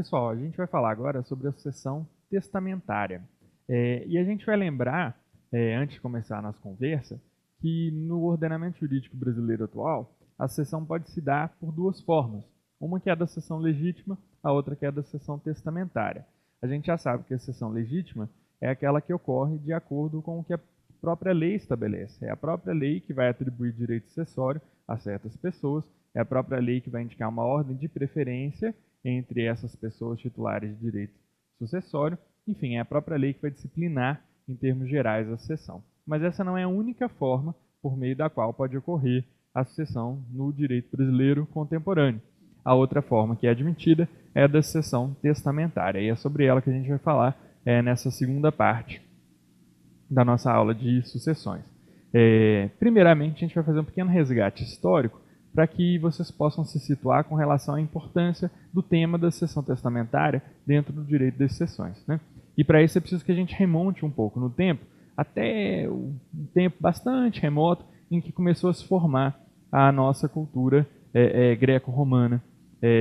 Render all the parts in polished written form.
Pessoal, a gente vai falar agora sobre a sucessão testamentária. E a gente vai lembrar, antes de começar a nossa conversa, que no ordenamento jurídico brasileiro atual, a sucessão pode se dar por duas formas. Uma que é a da sucessão legítima, a outra que é a da sucessão testamentária. A gente já sabe que a sucessão legítima é aquela que ocorre de acordo com o que a própria lei estabelece. É a própria lei que vai atribuir direito sucessório a certas pessoas, é a própria lei que vai indicar uma ordem de preferência entre essas pessoas titulares de direito sucessório. Enfim, é a própria lei que vai disciplinar, em termos gerais, a sucessão. Mas essa não é a única forma por meio da qual pode ocorrer a sucessão no direito brasileiro contemporâneo. A outra forma que é admitida é a da sucessão testamentária, e é sobre ela que a gente vai falar nessa segunda parte da nossa aula de sucessões. Primeiramente, a gente vai fazer um pequeno resgate histórico para que vocês possam se situar com relação à importância do tema da sucessão testamentária dentro do direito das sucessões, né? E para isso é preciso que a gente remonte um pouco no tempo, até um tempo bastante remoto, em que começou a se formar a nossa cultura greco-romana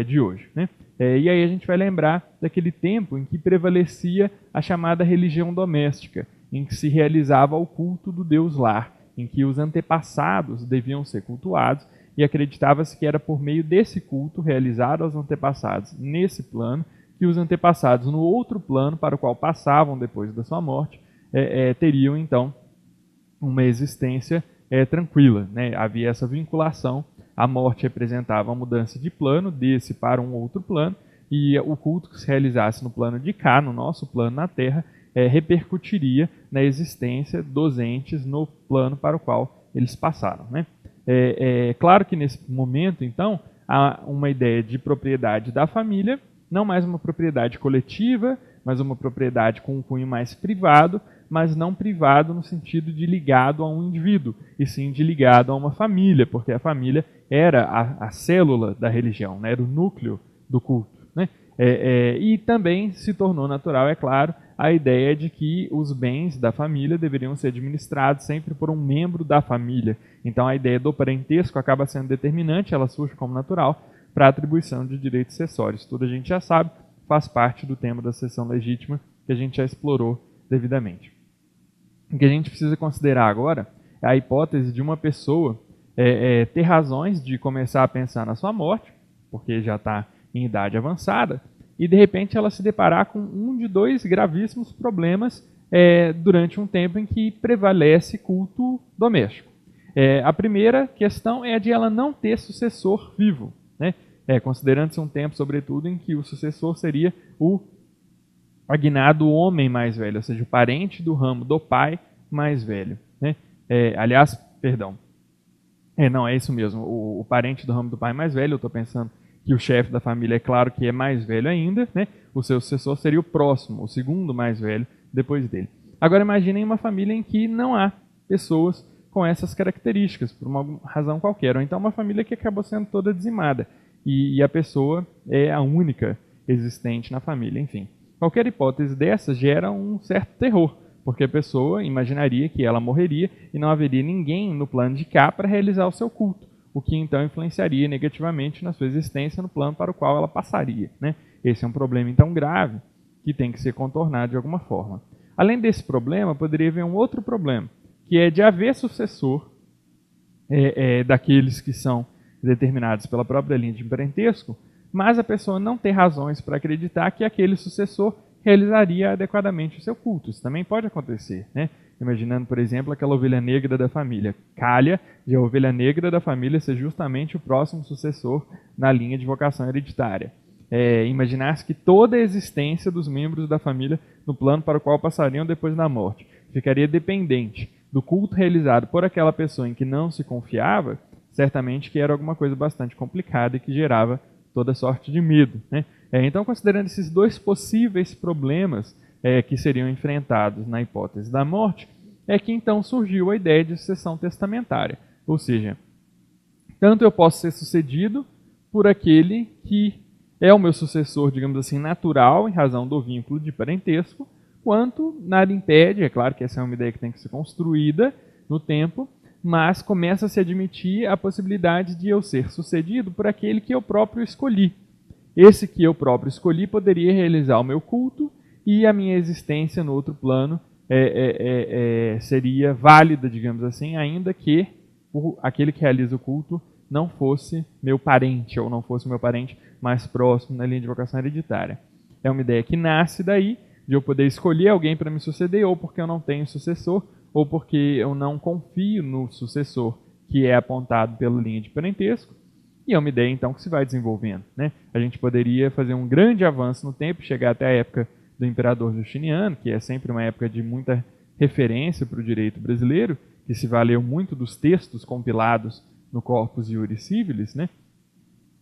de hoje, né? E aí a gente vai lembrar daquele tempo em que prevalecia a chamada religião doméstica, em que se realizava o culto do Deus Lar, em que os antepassados deviam ser cultuados, e acreditava-se que era por meio desse culto realizado aos antepassados nesse plano, que os antepassados no outro plano para o qual passavam depois da sua morte, teriam então uma existência tranquila, né? Havia essa vinculação, a morte representava a mudança de plano, desse para um outro plano, e o culto que se realizasse no plano de cá, no nosso plano na Terra, repercutiria na existência dos entes no plano para o qual eles passaram, né? Claro que nesse momento, então, há uma ideia de propriedade da família, não mais uma propriedade coletiva, mas uma propriedade com um cunho mais privado, mas não privado no sentido de ligado a um indivíduo, e sim de ligado a uma família, porque a família era a célula da religião, né? Era o núcleo do culto, né? E também se tornou natural, é claro, a ideia de que os bens da família deveriam ser administrados sempre por um membro da família. Então a ideia do parentesco acaba sendo determinante, ela surge como natural para a atribuição de direitos sucessórios. Tudo a gente já sabe, faz parte do tema da sucessão legítima que a gente já explorou devidamente. O que a gente precisa considerar agora é a hipótese de uma pessoa ter razões de começar a pensar na sua morte, porque já está em idade avançada, e de repente ela se deparar com um de dois gravíssimos problemas durante um tempo em que prevalece culto doméstico. A primeira questão é a de ela não ter sucessor vivo, né? Considerando-se um tempo, sobretudo, em que o sucessor seria o agnado homem mais velho, ou seja, o parente do ramo do pai mais velho, né? Aliás, perdão, não, é isso mesmo, o parente do ramo do pai mais velho, eu estou pensando que o chefe da família, é claro que é mais velho ainda, né? O seu sucessor seria o próximo, o segundo mais velho depois dele. Agora imaginem uma família em que não há pessoas com essas características, por uma razão qualquer, ou então uma família que acabou sendo toda dizimada, e a pessoa é a única existente na família, enfim. Qualquer hipótese dessa gera um certo terror, porque a pessoa imaginaria que ela morreria e não haveria ninguém no plano de cá para realizar o seu culto, o que então influenciaria negativamente na sua existência no plano para o qual ela passaria, né? Esse é um problema então grave que tem que ser contornado de alguma forma. Além desse problema, poderia haver um outro problema, que é de haver sucessor daqueles que são determinados pela própria linha de parentesco, mas a pessoa não ter razões para acreditar que aquele sucessor realizaria adequadamente o seu culto. Isso também pode acontecer, né? Imaginando, por exemplo, aquela ovelha negra da família. Calha de a ovelha negra da família ser justamente o próximo sucessor na linha de vocação hereditária. Imaginar-se que toda a existência dos membros da família no plano para o qual passariam depois da morte ficaria dependente do culto realizado por aquela pessoa em que não se confiava, certamente que era alguma coisa bastante complicada e que gerava toda sorte de medo, né? Então, considerando esses dois possíveis problemas que seriam enfrentados na hipótese da morte, é que então surgiu a ideia de sucessão testamentária. Ou seja, tanto eu posso ser sucedido por aquele que é o meu sucessor, digamos assim, natural, em razão do vínculo de parentesco, quanto nada impede, é claro que essa é uma ideia que tem que ser construída no tempo, mas começa a se admitir a possibilidade de eu ser sucedido por aquele que eu próprio escolhi. esse que eu próprio escolhi poderia realizar o meu culto e a minha existência no outro plano seria válida, digamos assim, ainda que aquele que realiza o culto não fosse meu parente, ou não fosse meu parente mais próximo na linha de vocação hereditária. É uma ideia que nasce daí, de eu poder escolher alguém para me suceder, ou porque eu não tenho sucessor, ou porque eu não confio no sucessor que é apontado pela linha de parentesco, e é uma ideia então que se vai desenvolvendo, né? A gente poderia fazer um grande avanço no tempo, chegar até a época do imperador Justiniano, que é sempre uma época de muita referência para o direito brasileiro, que se valeu muito dos textos compilados no Corpus Iuris Civilis, né?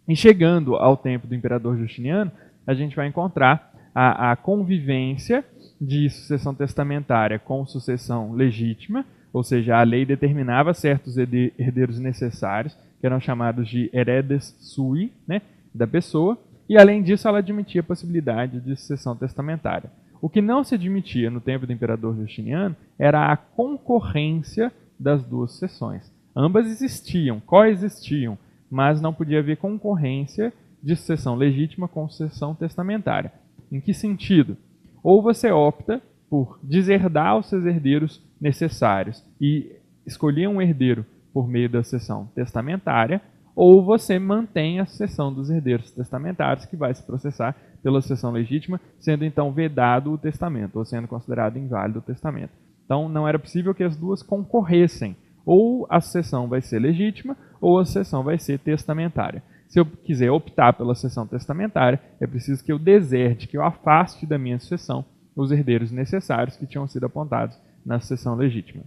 E chegando ao tempo do imperador Justiniano, a gente vai encontrar a convivência de sucessão testamentária com sucessão legítima, ou seja, a lei determinava certos herdeiros necessários, que eram chamados de heredes sui, né, da pessoa, e além disso ela admitia a possibilidade de sucessão testamentária. O que não se admitia no tempo do imperador Justiniano era a concorrência das duas sucessões. Ambas existiam, coexistiam, mas não podia haver concorrência de sucessão legítima com sucessão testamentária. Em que sentido? Ou você opta por deserdar os seus herdeiros necessários e escolher um herdeiro por meio da sucessão testamentária, ou você mantém a sucessão dos herdeiros testamentários, que vai se processar pela sucessão legítima, sendo então vedado o testamento, ou sendo considerado inválido o testamento. Então não era possível que as duas concorressem. Ou a sucessão vai ser legítima, ou a sucessão vai ser testamentária. Se eu quiser optar pela sucessão testamentária, é preciso que eu deserde, que eu afaste da minha sucessão os herdeiros necessários que tinham sido apontados na sucessão legítima.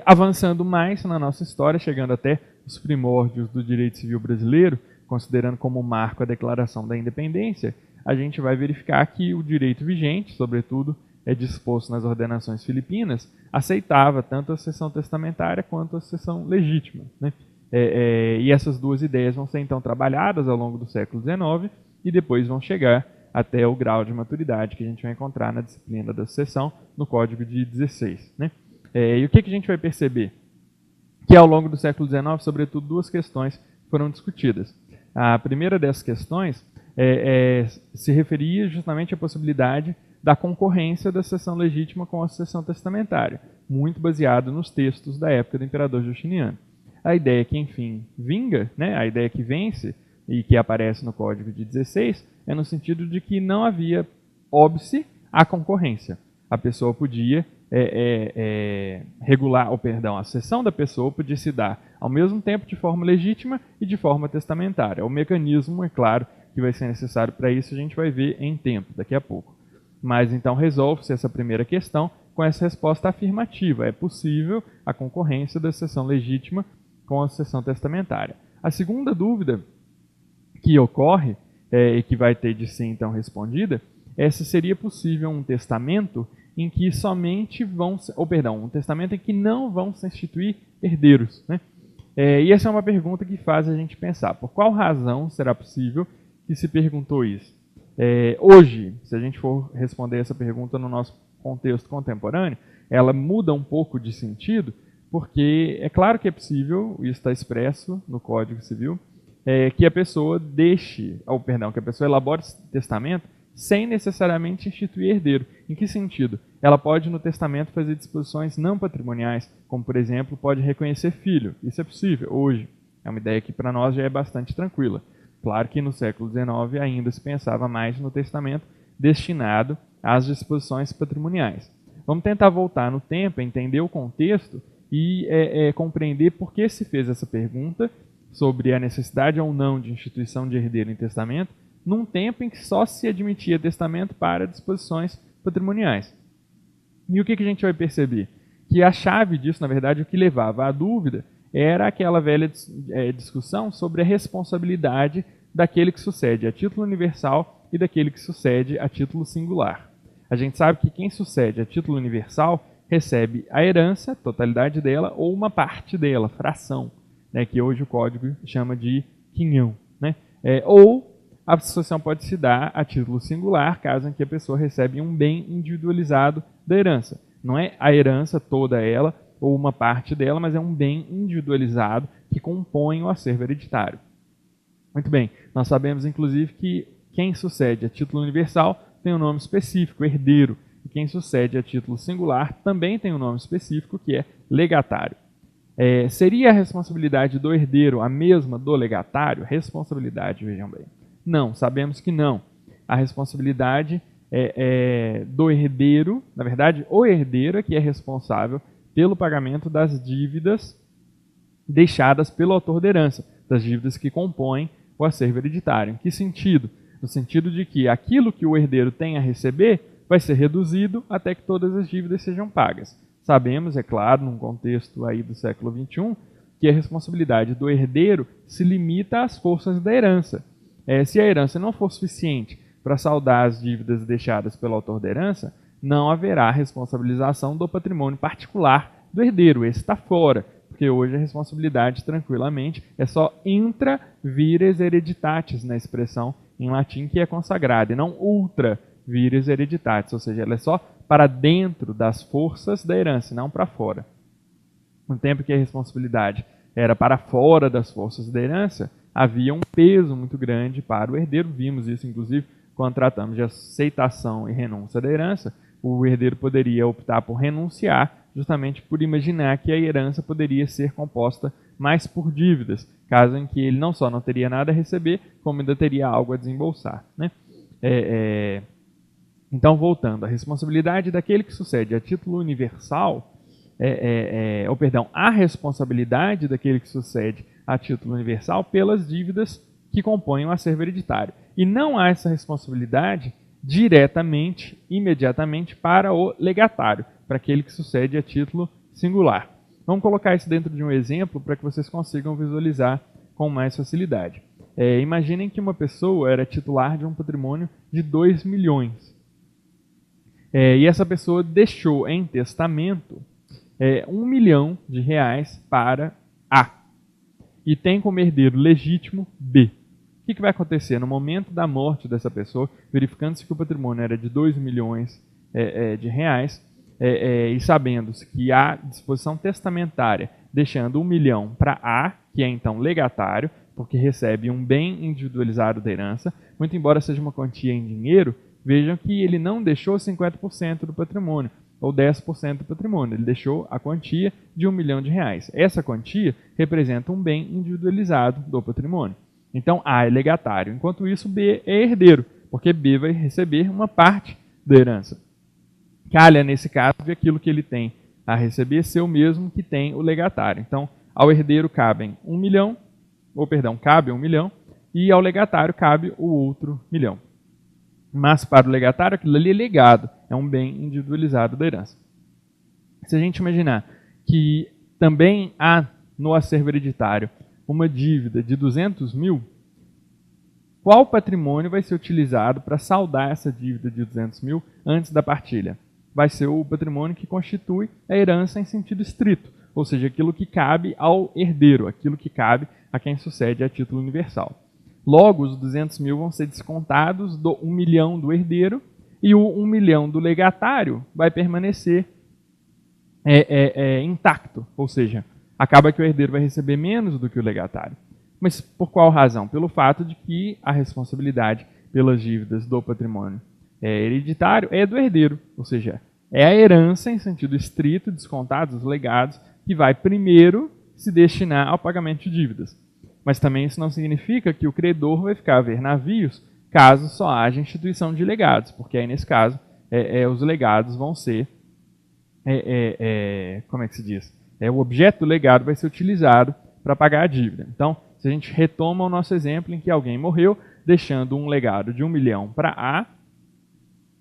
Avançando mais na nossa história, chegando até os primórdios do direito civil brasileiro, considerando como marco a Declaração da Independência, a gente vai verificar que o direito vigente, sobretudo disposto nas ordenações filipinas, aceitava tanto a sucessão testamentária quanto a sucessão legítima, né? E essas duas ideias vão ser então trabalhadas ao longo do século XIX e depois vão chegar até o grau de maturidade que a gente vai encontrar na disciplina da sucessão no Código de 16. Né? E o que a gente vai perceber? Que ao longo do século XIX, sobretudo, duas questões foram discutidas. A primeira dessas questões se referia justamente à possibilidade da concorrência da sucessão legítima com a sucessão testamentária, muito baseado nos textos da época do imperador Justiniano. A ideia que, enfim, vinga, né, a ideia que vence e que aparece no Código de 16, é no sentido de que não havia óbice à concorrência. A pessoa podia regular, a sucessão da pessoa podia se dar ao mesmo tempo de forma legítima e de forma testamentária. O mecanismo, é claro, que vai ser necessário para isso, a gente vai ver em tempo, daqui a pouco. Mas então resolve-se essa primeira questão com essa resposta afirmativa. É possível a concorrência da sucessão legítima com a sucessão testamentária. A segunda dúvida que ocorre, e que vai ter de ser então respondida, é se seria possível um testamento em que um testamento em que não vão se instituir herdeiros, né? E essa é uma pergunta que faz a gente pensar, por qual razão será possível que se perguntou isso? Hoje, se a gente for responder essa pergunta no nosso contexto contemporâneo, ela muda um pouco de sentido, porque é claro que é possível, isso está expresso no Código Civil, que a pessoa que a pessoa elabore esse testamento sem necessariamente instituir herdeiro. Em que sentido? Ela pode no testamento fazer disposições não patrimoniais, como por exemplo, pode reconhecer filho. Isso é possível hoje. É uma ideia que para nós já é bastante tranquila. Claro que no século XIX ainda se pensava mais no testamento destinado às disposições patrimoniais. Vamos tentar voltar no tempo, entender o contexto e compreender por que se fez essa pergunta sobre a necessidade ou não de instituição de herdeiro em testamento, num tempo em que só se admitia testamento para disposições patrimoniais. E o que a gente vai perceber? Que a chave disso, na verdade, o que levava à dúvida, era aquela velha discussão sobre a responsabilidade daquele que sucede a título universal e daquele que sucede a título singular. A gente sabe que quem sucede a título universal recebe a herança, a totalidade dela, ou uma parte dela, fração, né, que hoje o Código chama de quinhão. Né? Ou a sucessão pode se dar a título singular, caso em que a pessoa recebe um bem individualizado da herança. Não é a herança toda ela, ou uma parte dela, mas é um bem individualizado que compõe o acervo hereditário. Muito bem, nós sabemos inclusive que quem sucede a título universal tem um nome específico, herdeiro, e quem sucede a título singular também tem um nome específico, que é legatário. Seria a responsabilidade do herdeiro a mesma do legatário? Responsabilidade, vejam bem. Não, sabemos que não. A responsabilidade do herdeiro, na verdade, o herdeiro é que é responsável pelo pagamento das dívidas deixadas pelo autor da herança, das dívidas que compõem o acervo hereditário. Em que sentido? No sentido de que aquilo que o herdeiro tem a receber vai ser reduzido até que todas as dívidas sejam pagas. Sabemos, é claro, num contexto aí do século XXI, que a responsabilidade do herdeiro se limita às forças da herança. Se a herança não for suficiente para saldar as dívidas deixadas pelo autor da herança, não haverá responsabilização do patrimônio particular do herdeiro. Esse está fora, porque hoje a responsabilidade, tranquilamente, é só intra vires hereditatis, na expressão em latim que é consagrada, e não ultra vires hereditatis, ou seja, ela é só para dentro das forças da herança, não para fora. No tempo que a responsabilidade era para fora das forças da herança, havia um peso muito grande para o herdeiro. Vimos isso, inclusive, quando tratamos de aceitação e renúncia da herança. O herdeiro poderia optar por renunciar, justamente por imaginar que a herança poderia ser composta mais por dívidas, caso em que ele não só não teria nada a receber, como ainda teria algo a desembolsar, né? Então, voltando, a responsabilidade daquele que sucede a título universal, a responsabilidade daquele que sucede a título universal pelas dívidas que compõem o acervo hereditário. E não há essa responsabilidade diretamente, imediatamente, para o legatário, para aquele que sucede a título singular. Vamos colocar isso dentro de um exemplo para que vocês consigam visualizar com mais facilidade. Imaginem que uma pessoa era titular de um patrimônio de 2 milhões. E essa pessoa deixou em testamento 1 milhão de reais para A. E tem como herdeiro legítimo B. O que vai acontecer? No momento da morte dessa pessoa, verificando-se que o patrimônio era de 2 milhões de reais, e sabendo-se que há disposição testamentária deixando 1 milhão para A, que é então legatário, porque recebe um bem individualizado da herança, muito embora seja uma quantia em dinheiro, vejam que ele não deixou 50% do patrimônio, ou 10% do patrimônio, ele deixou a quantia de 1 milhão de reais. Essa quantia representa um bem individualizado do patrimônio. Então A é legatário, enquanto isso B é herdeiro, porque B vai receber uma parte da herança. Calha, nesse caso, de aquilo que ele tem a receber ser o mesmo que tem o legatário. Então, ao herdeiro cabe 1 milhão, e ao legatário cabe o outro milhão. Mas para o legatário, aquilo ali é legado, é um bem individualizado da herança. Se a gente imaginar que também há no acervo hereditário uma dívida de 200 mil, qual patrimônio vai ser utilizado para saldar essa dívida de 200 mil antes da partilha? Vai ser o patrimônio que constitui a herança em sentido estrito, ou seja, aquilo que cabe ao herdeiro, aquilo que cabe a quem sucede a título universal. Logo, os 200 mil vão ser descontados do 1 milhão do herdeiro e o 1 milhão do legatário vai permanecer intacto, ou seja, acaba que o herdeiro vai receber menos do que o legatário. Mas por qual razão? Pelo fato de que a responsabilidade pelas dívidas do patrimônio hereditário é do herdeiro, ou seja, é a herança em sentido estrito, descontados os legados, que vai primeiro se destinar ao pagamento de dívidas. Mas também isso não significa que o credor vai ficar a ver navios caso só haja instituição de legados, porque aí nesse caso os legados vão ser, como é que se diz? O objeto do legado vai ser utilizado para pagar a dívida. Então, se a gente retoma o nosso exemplo em que alguém morreu, deixando um legado de 1 milhão para A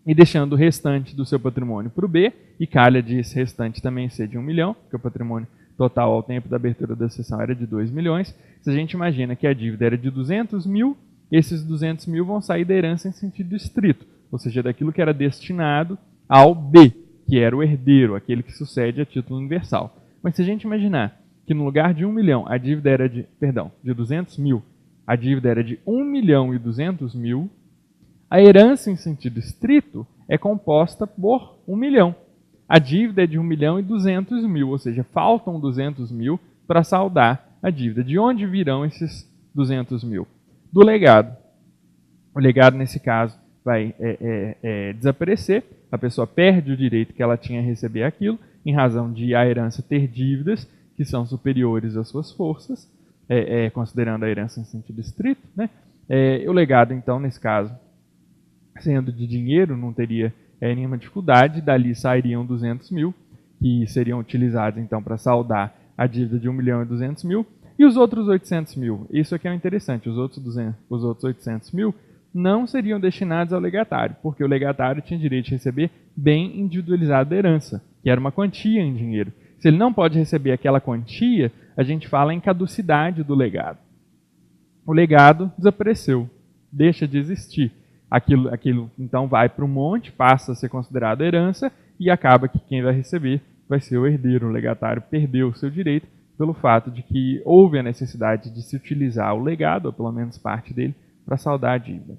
e deixando o restante do seu patrimônio para o B, e calha desse restante também ser de 1 milhão, porque o patrimônio total ao tempo da abertura da sessão era de 2 milhões. Se a gente imagina que a dívida era de 200 mil, esses 200 mil vão sair da herança em sentido estrito, ou seja, daquilo que era destinado ao B, que era o herdeiro, aquele que sucede a título universal. Mas se a gente imaginar que no lugar de 1 milhão a dívida era de 200 mil, a dívida era de 1 milhão e 200 mil, a herança em sentido estrito é composta por 1 milhão. A dívida é de 1 milhão e 200 mil, ou seja, faltam 200 mil para saldar a dívida. De onde virão esses 200 mil? do legado. O legado, nesse caso, vai desaparecer, a pessoa perde o direito que ela tinha a receber aquilo, em razão de a herança ter dívidas que são superiores às suas forças, considerando a herança em sentido estrito, né? O legado, então, nesse caso, sendo de dinheiro, não teria nenhuma dificuldade, dali sairiam 200 mil, que seriam utilizados, então, para saldar a dívida de 1.200.000, e os outros 800 mil, isso aqui é interessante, os outros 800 mil não seriam destinados ao legatário, porque o legatário tinha direito de receber bem individualizado da herança, que era uma quantia em dinheiro. Se ele não pode receber aquela quantia, a gente fala em caducidade do legado. O legado desapareceu, deixa de existir. Aquilo então vai para o monte, passa a ser considerado herança e acaba que quem vai receber vai ser o herdeiro. O legatário perdeu o seu direito pelo fato de que houve a necessidade de se utilizar o legado, ou pelo menos parte dele, para saldar a dívida.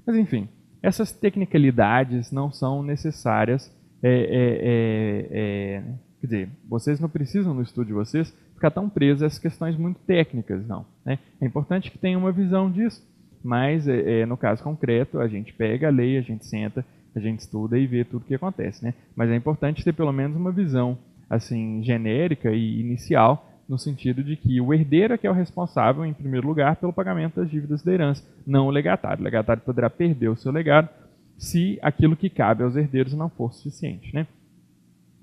Mas, enfim, essas tecnicalidades não são necessárias. Quer dizer, vocês não precisam, no estudo de vocês, ficar tão presos a essas questões muito técnicas, não. Né? É importante que tenham uma visão disso, mas, no caso concreto, a gente pega a lei, a gente senta, a gente estuda e vê tudo o que acontece. Né? Mas é importante ter pelo menos uma visão assim, genérica e inicial, no sentido de que o herdeiro é que é o responsável, em primeiro lugar, pelo pagamento das dívidas da herança, não o legatário. O legatário poderá perder o seu legado se aquilo que cabe aos herdeiros não for suficiente. Né?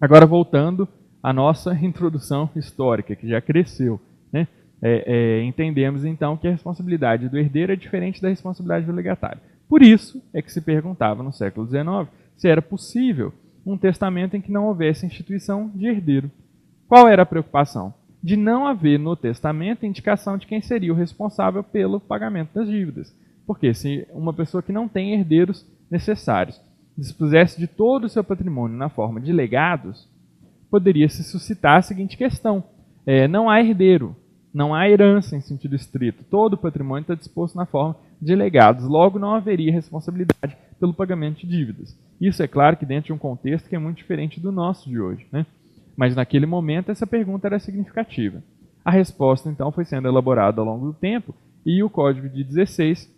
Agora, voltando à nossa introdução histórica, que já cresceu, né? Entendemos, então, que a responsabilidade do herdeiro é diferente da responsabilidade do legatário. Por isso é que se perguntava, no século XIX, se era possível um testamento em que não houvesse instituição de herdeiro. Qual era a preocupação? De não haver no testamento indicação de quem seria o responsável pelo pagamento das dívidas. Porque se uma pessoa que não tem herdeiros necessários dispusesse de todo o seu patrimônio na forma de legados, poderia se suscitar a seguinte questão: não há herdeiro, não há herança em sentido estrito, todo o patrimônio está disposto na forma de legados, logo não haveria responsabilidade pelo pagamento de dívidas. Isso é claro que dentro de um contexto que é muito diferente do nosso de hoje, né? Mas naquele momento essa pergunta era significativa. A resposta então foi sendo elaborada ao longo do tempo e o Código de 16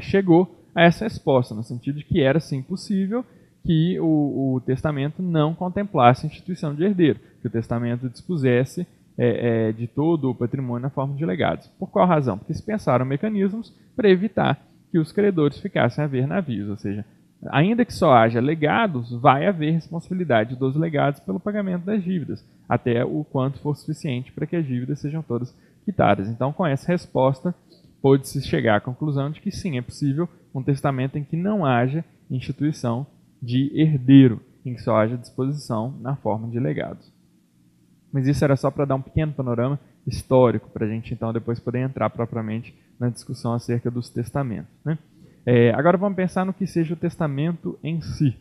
chegou a essa resposta, no sentido de que era sim possível que o testamento não contemplasse a instituição de herdeiro, que o testamento dispusesse de todo o patrimônio na forma de legados. Por qual razão? Porque se pensaram mecanismos para evitar que os credores ficassem a ver navios, ou seja, ainda que só haja legados, vai haver responsabilidade dos legados pelo pagamento das dívidas, até o quanto for suficiente para que as dívidas sejam todas quitadas. Então, com essa resposta, pôde-se chegar à conclusão de que sim, é possível um testamento em que não haja instituição de herdeiro, em que só haja disposição na forma de legados. Mas isso era só para dar um pequeno panorama histórico, para a gente então depois poder entrar propriamente na discussão acerca dos testamentos, né? Agora vamos pensar no que seja o testamento em si.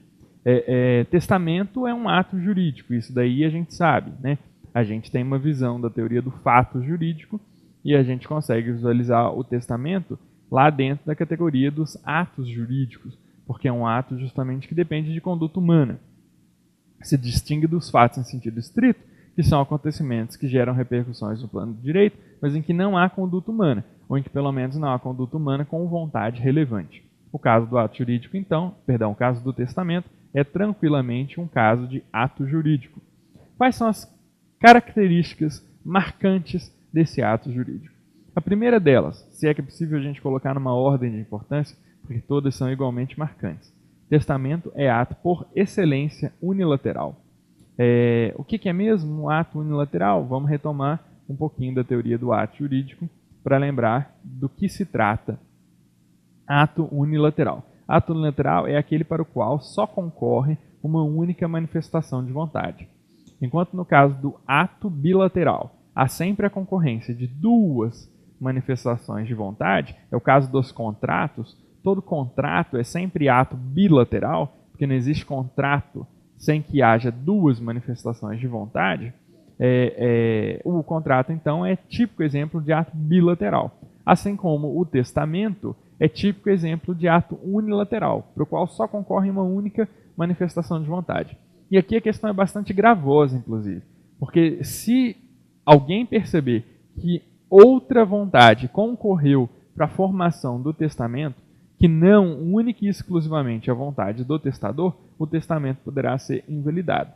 Testamento é um ato jurídico, isso daí a gente sabe, né? A gente tem uma visão da teoria do fato jurídico e a gente consegue visualizar o testamento lá dentro da categoria dos atos jurídicos, porque é um ato justamente que depende de conduta humana. Se distingue dos fatos em sentido estrito, que são acontecimentos que geram repercussões no plano do direito, mas em que não há conduta humana, ou em que pelo menos não há conduta humana com vontade relevante. O caso do ato jurídico, então, o caso do testamento, é tranquilamente um caso de ato jurídico. Quais são as características marcantes desse ato jurídico? A primeira delas, se é que é possível a gente colocar numa ordem de importância, porque todas são igualmente marcantes. Testamento é ato por excelência unilateral. O que é mesmo um ato unilateral? Vamos retomar um pouquinho da teoria do ato jurídico para lembrar do que se trata. Ato unilateral. Ato unilateral é aquele para o qual só concorre uma única manifestação de vontade. Enquanto no caso do ato bilateral, há sempre a concorrência de duas manifestações de vontade, é o caso dos contratos. Todo contrato é sempre ato bilateral, porque não existe contrato sem que haja duas manifestações de vontade. O contrato, então, é típico exemplo de ato bilateral. Assim como o testamento é típico exemplo de ato unilateral, para o qual só concorre uma única manifestação de vontade. E aqui a questão é bastante gravosa, inclusive, porque se alguém perceber que outra vontade concorreu para a formação do testamento, que não única e exclusivamente a vontade do testador, o testamento poderá ser invalidado.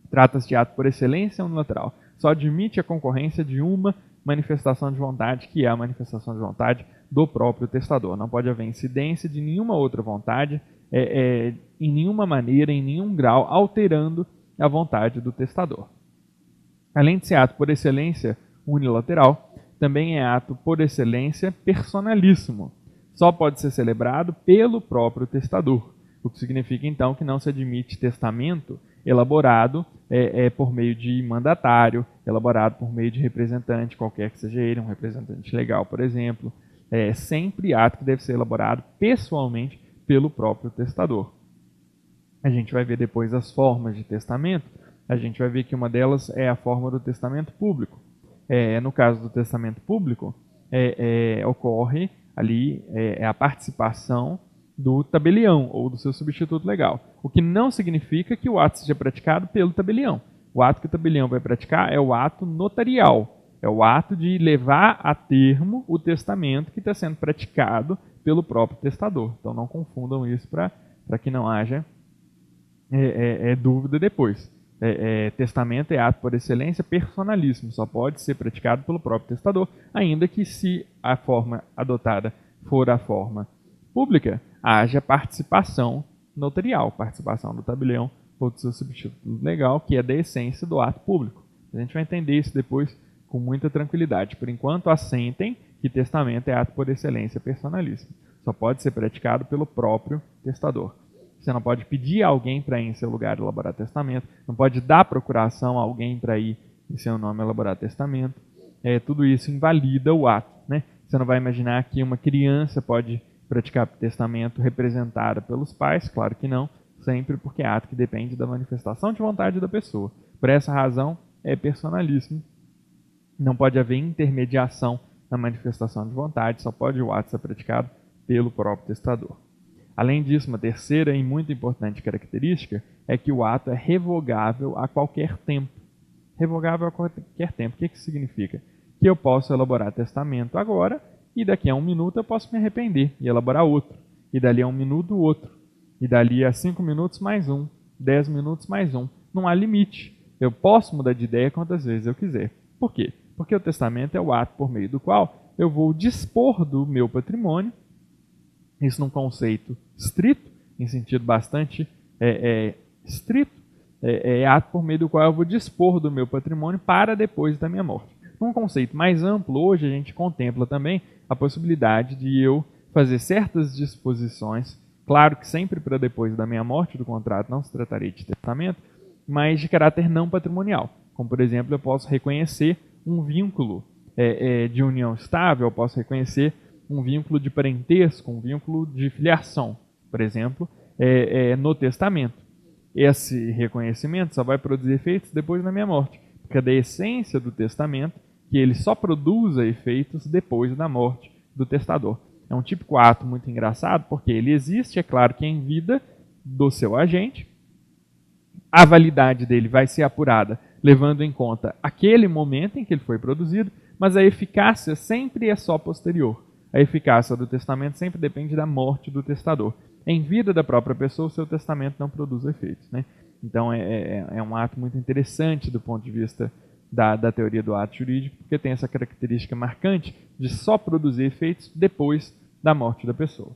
Trata-se de ato por excelência unilateral. Só admite a concorrência de uma manifestação de vontade, que é a manifestação de vontade do próprio testador. Não pode haver incidência de nenhuma outra vontade, em nenhuma maneira, em nenhum grau, alterando a vontade do testador. Além de ser ato por excelência unilateral, também é ato por excelência personalíssimo. Só pode ser celebrado pelo próprio testador, o que significa então que não se admite testamento elaborado por meio de mandatário, elaborado por meio de representante, qualquer que seja ele, um representante legal, por exemplo. É sempre ato que deve ser elaborado pessoalmente pelo próprio testador. A gente vai ver depois as formas de testamento. A gente vai ver que uma delas é a forma do testamento público. No caso do testamento público, ocorre ali a participação do tabelião ou do seu substituto legal. O que não significa que o ato seja praticado pelo tabelião. O ato que o tabelião vai praticar é o ato notarial. É o ato de levar a termo o testamento que está sendo praticado pelo próprio testador. Então não confundam isso para que não haja dúvida depois. Testamento é ato por excelência personalíssimo, só pode ser praticado pelo próprio testador, ainda que se a forma adotada for a forma pública, haja participação notarial, participação do tabelião ou do seu substituto legal, que é da essência do ato público. A gente vai entender isso depois com muita tranquilidade. Por enquanto, assentem que testamento é ato por excelência personalíssimo. Só pode ser praticado pelo próprio testador. Você não pode pedir a alguém para ir em seu lugar elaborar testamento, não pode dar procuração a alguém para ir em seu nome elaborar testamento. Tudo isso invalida o ato, né? Você não vai imaginar que uma criança pode praticar testamento representada pelos pais, claro que não, sempre porque é ato que depende da manifestação de vontade da pessoa. Por essa razão, é personalíssimo. Não pode haver intermediação na manifestação de vontade, só pode o ato ser praticado pelo próprio testador. Além disso, uma terceira e muito importante característica é que o ato é revogável a qualquer tempo. Revogável a qualquer tempo. O que isso significa? Que eu posso elaborar testamento agora e daqui a 1 minuto eu posso me arrepender e elaborar outro. E dali a 1 minuto, outro. E dali a 5 minutos, mais um. 10 minutos, mais um. Não há limite. Eu posso mudar de ideia quantas vezes eu quiser. Por quê? Porque o testamento é o ato por meio do qual eu vou dispor do meu patrimônio, isso num conceito estrito, em sentido bastante estrito, ato por meio do qual eu vou dispor do meu patrimônio para depois da minha morte. Num conceito mais amplo, hoje a gente contempla também a possibilidade de eu fazer certas disposições, claro que sempre para depois da minha morte do contrato, não se trataria de testamento, mas de caráter não patrimonial. Como, por exemplo, eu posso reconhecer um vínculo de união estável, eu posso reconhecer um vínculo de parentesco, um vínculo de filiação, por exemplo, no testamento. Esse reconhecimento só vai produzir efeitos depois da minha morte, porque é da essência do testamento que ele só produza efeitos depois da morte do testador. É um típico ato muito engraçado, porque ele existe, é claro que em vida do seu agente, a validade dele vai ser apurada levando em conta aquele momento em que ele foi produzido, mas a eficácia sempre é só posterior. A eficácia do testamento sempre depende da morte do testador. Em vida da própria pessoa, o seu testamento não produz efeitos, né? Então é um ato muito interessante do ponto de vista da teoria do ato jurídico, porque tem essa característica marcante de só produzir efeitos depois da morte da pessoa.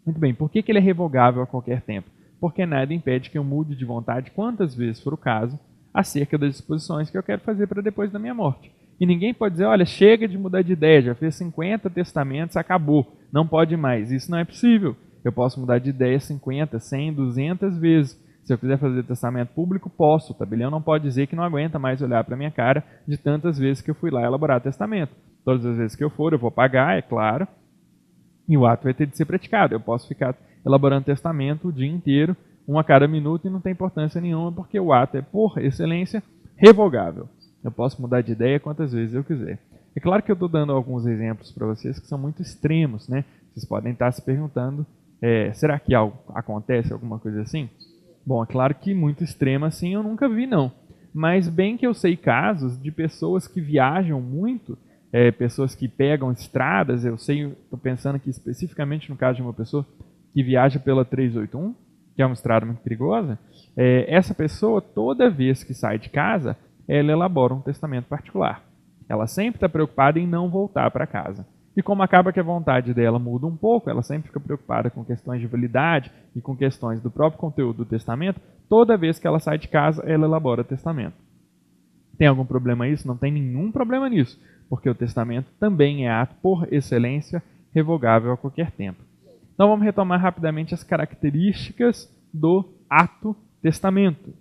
Muito bem, por que ele é revogável a qualquer tempo? Porque nada impede que eu mude de vontade quantas vezes for o caso acerca das disposições que eu quero fazer para depois da minha morte. E ninguém pode dizer, olha, chega de mudar de ideia, já fez 50 testamentos, acabou, não pode mais. Isso não é possível. Eu posso mudar de ideia 50, 100, 200 vezes. Se eu quiser fazer testamento público, posso. O tabelião não pode dizer que não aguenta mais olhar para a minha cara de tantas vezes que eu fui lá elaborar testamento. Todas as vezes que eu for, eu vou pagar, é claro, e o ato vai ter de ser praticado. Eu posso ficar elaborando testamento o dia inteiro, um a cada minuto, e não tem importância nenhuma, porque o ato é, por excelência, revogável. Eu posso mudar de ideia quantas vezes eu quiser. É claro que eu estou dando alguns exemplos para vocês que são muito extremos, né? Vocês podem estar se perguntando, será que acontece alguma coisa assim? Bom, é claro que muito extremo assim eu nunca vi, não. Mas bem que eu sei casos de pessoas que viajam muito pessoas que pegam estradas. Eu sei, estou pensando aqui especificamente no caso de uma pessoa que viaja pela 381, que é uma estrada muito perigosa. Essa pessoa, toda vez que sai de casa, ela elabora um testamento particular. Ela sempre está preocupada em não voltar para casa. E como acaba que a vontade dela muda um pouco, ela sempre fica preocupada com questões de validade e com questões do próprio conteúdo do testamento, toda vez que ela sai de casa, ela elabora testamento. Tem algum problema nisso? Não tem nenhum problema nisso, porque o testamento também é ato por excelência revogável a qualquer tempo. Então vamos retomar rapidamente as características do ato testamento.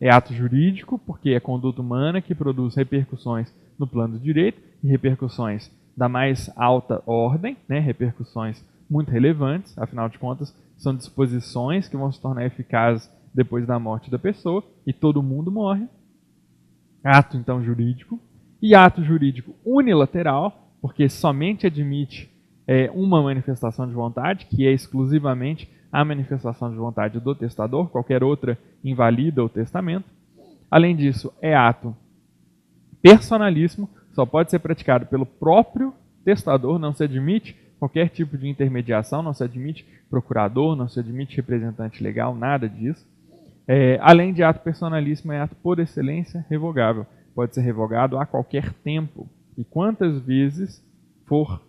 É ato jurídico, porque é conduta humana que produz repercussões no plano do direito e repercussões da mais alta ordem, né? Repercussões muito relevantes, afinal de contas, são disposições que vão se tornar eficazes depois da morte da pessoa, e todo mundo morre. Ato, então, jurídico. E ato jurídico unilateral, porque somente admite uma manifestação de vontade, que é exclusivamente a manifestação de vontade do testador, qualquer outra invalida o testamento. Além disso, é ato personalíssimo, só pode ser praticado pelo próprio testador, não se admite qualquer tipo de intermediação, não se admite procurador, não se admite representante legal, nada disso. Além de ato personalíssimo, é ato por excelência revogável. Pode ser revogado a qualquer tempo e quantas vezes for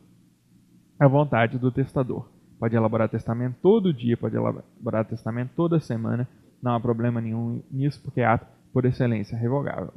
a vontade do testador. Pode elaborar testamento todo dia, pode elaborar testamento toda semana, não há problema nenhum nisso, porque é ato por excelência revogável.